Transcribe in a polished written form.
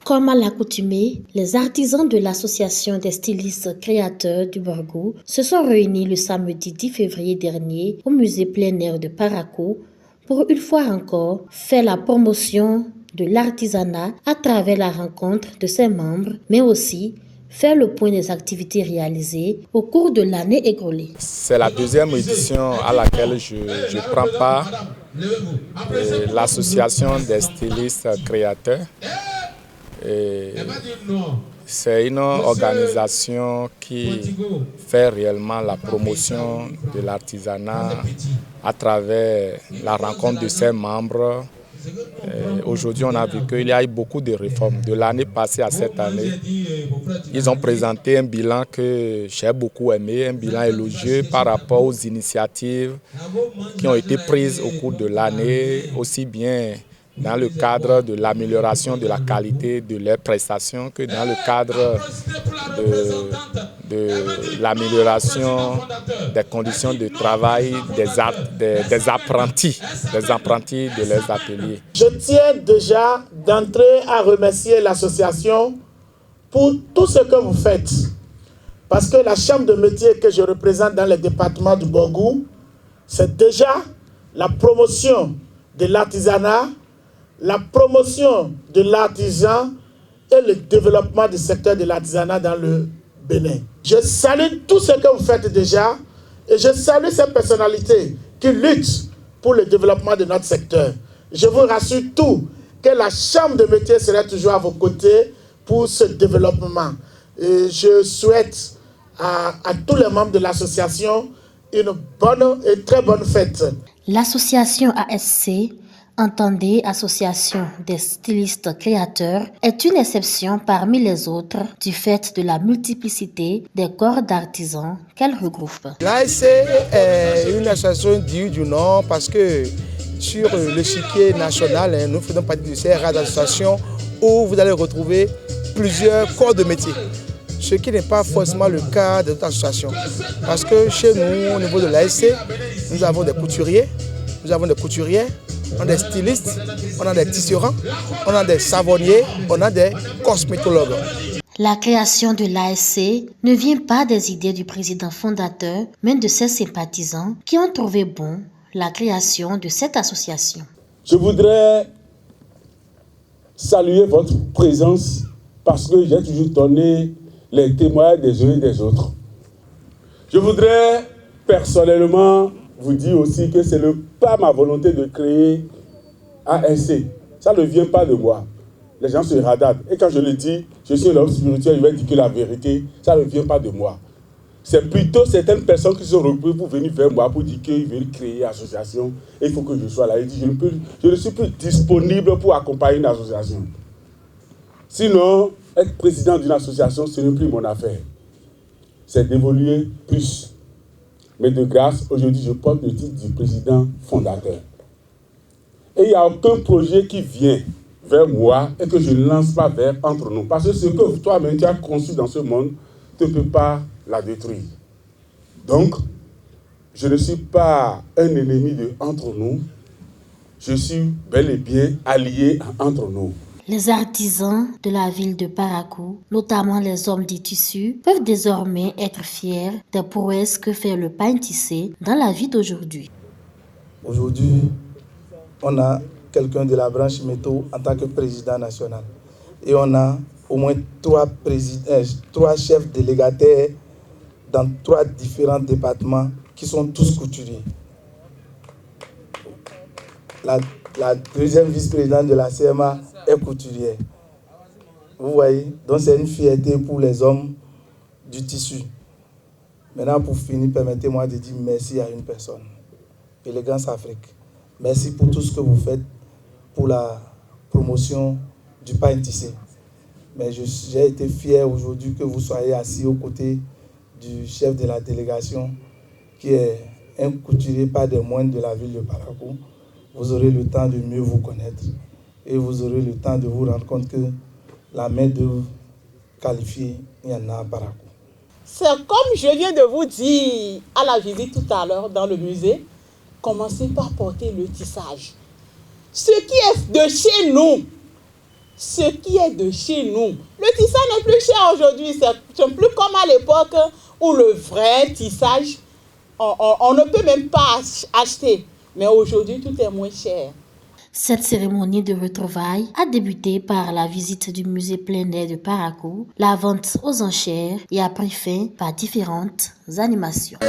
Comme à l'accoutumée, les artisans de l'association des stylistes créateurs du Borgou se sont réunis le samedi 10 février dernier au musée plein air de Parakou pour une fois encore faire la promotion de l'artisanat à travers la rencontre de ses membres, mais aussi faire le point des activités réalisées au cours de l'année écoulée. C'est la deuxième édition à laquelle je prends part, l'association des stylistes créateurs. C'est une organisation qui fait réellement la promotion de l'artisanat à travers la rencontre de ses membres. Aujourd'hui, on a vu qu'il y a eu beaucoup de réformes. De l'année passée à cette année, ils ont présenté un bilan que j'ai beaucoup aimé, un bilan élogieux par rapport aux initiatives qui ont été prises au cours de l'année, aussi bien dans le cadre de l'amélioration de la qualité de leurs prestations que dans le cadre de l'amélioration des conditions de travail des apprentis de leurs ateliers. Je tiens déjà d'entrée à remercier l'association pour tout ce que vous faites. Parce que la chambre de métier que je représente dans le département du Borgou, c'est déjà la promotion de l'artisanat, la promotion de l'artisan et le développement du secteur de l'artisanat dans le Bénin. Je salue tout ce que vous faites déjà et je salue ces personnalités qui luttent pour le développement de notre secteur. Je vous rassure tout que la chambre de métier sera toujours à vos côtés pour ce développement. Et je souhaite à tous les membres de l'association une bonne et très bonne fête. L'association ASC, entendez Association des stylistes créateurs, est une exception parmi les autres du fait de la multiplicité des corps d'artisans qu'elle regroupe. L'ASC est une association digne du nom parce que sur l'échiquier national, nous faisons partie du CRA d'association où vous allez retrouver plusieurs corps de métier. Ce qui n'est pas forcément le cas de notre association. Parce que chez nous, au niveau de l'ASC, nous avons des couturiers, nous avons des couturières, on a des stylistes, on a des tisserands, on a des savonniers, on a des cosmétologues. La création de l'ASC ne vient pas des idées du président fondateur, mais de ses sympathisants qui ont trouvé bon la création de cette association. Je voudrais saluer votre présence parce que j'ai toujours donné les témoignages des uns et des autres. Je voudrais personnellement vous dire aussi que ce n'est pas ma volonté de créer ASC. Ça ne vient pas de moi. Les gens se radadent. Et quand je le dis, je suis un homme spirituel, je vais dire que la vérité, ça ne vient pas de moi. C'est plutôt certaines personnes qui sont regroupées pour venir vers moi pour dire qu'ils veulent créer une association. Et il faut que je sois là. Je ne suis plus disponible pour accompagner une association. Sinon, être président d'une association, ce n'est plus mon affaire. C'est d'évoluer plus. Mais de grâce, aujourd'hui, je porte le titre du président fondateur. Et il n'y a aucun projet qui vient vers moi et que je ne lance pas vers entre nous. Parce que ce que toi-même tu as conçu dans ce monde, tu ne peux pas la détruire. Donc, je ne suis pas un ennemi de entre nous. Je suis bel et bien allié entre nous. Les artisans de la ville de Parakou, notamment les hommes du tissu, peuvent désormais être fiers des prouesses que fait le pain tissé dans la vie d'aujourd'hui. Aujourd'hui, on a quelqu'un de la branche métaux en tant que président national. Et on a au moins trois chefs délégataires dans 3 différents départements qui sont tous couturiers. La deuxième vice-présidente de la CMA est couturière. Vous voyez, donc c'est une fierté pour les hommes du tissu. Maintenant, pour finir, permettez-moi de dire merci à une personne. Élégance Afrique. Merci pour tout ce que vous faites pour la promotion du pain tissé. Mais j'ai été fier aujourd'hui que vous soyez assis aux côtés du chef de la délégation, qui est un couturier pas des moindres de la ville de Parakou. Vous aurez le temps de mieux vous connaître et vous aurez le temps de vous rendre compte que la main-d'œuvre qualifiée, il y en a à Parakou. C'est comme je viens de vous dire à la visite tout à l'heure dans le musée, commencez par porter le tissage. Ce qui est de chez nous, ce qui est de chez nous. Le tissage n'est plus cher aujourd'hui, c'est plus comme à l'époque où le vrai tissage, on ne peut même pas acheter. Mais aujourd'hui, tout est moins cher. Cette cérémonie de retrouvailles a débuté par la visite du musée plein air de Parakou, la vente aux enchères et a pris fin par différentes animations.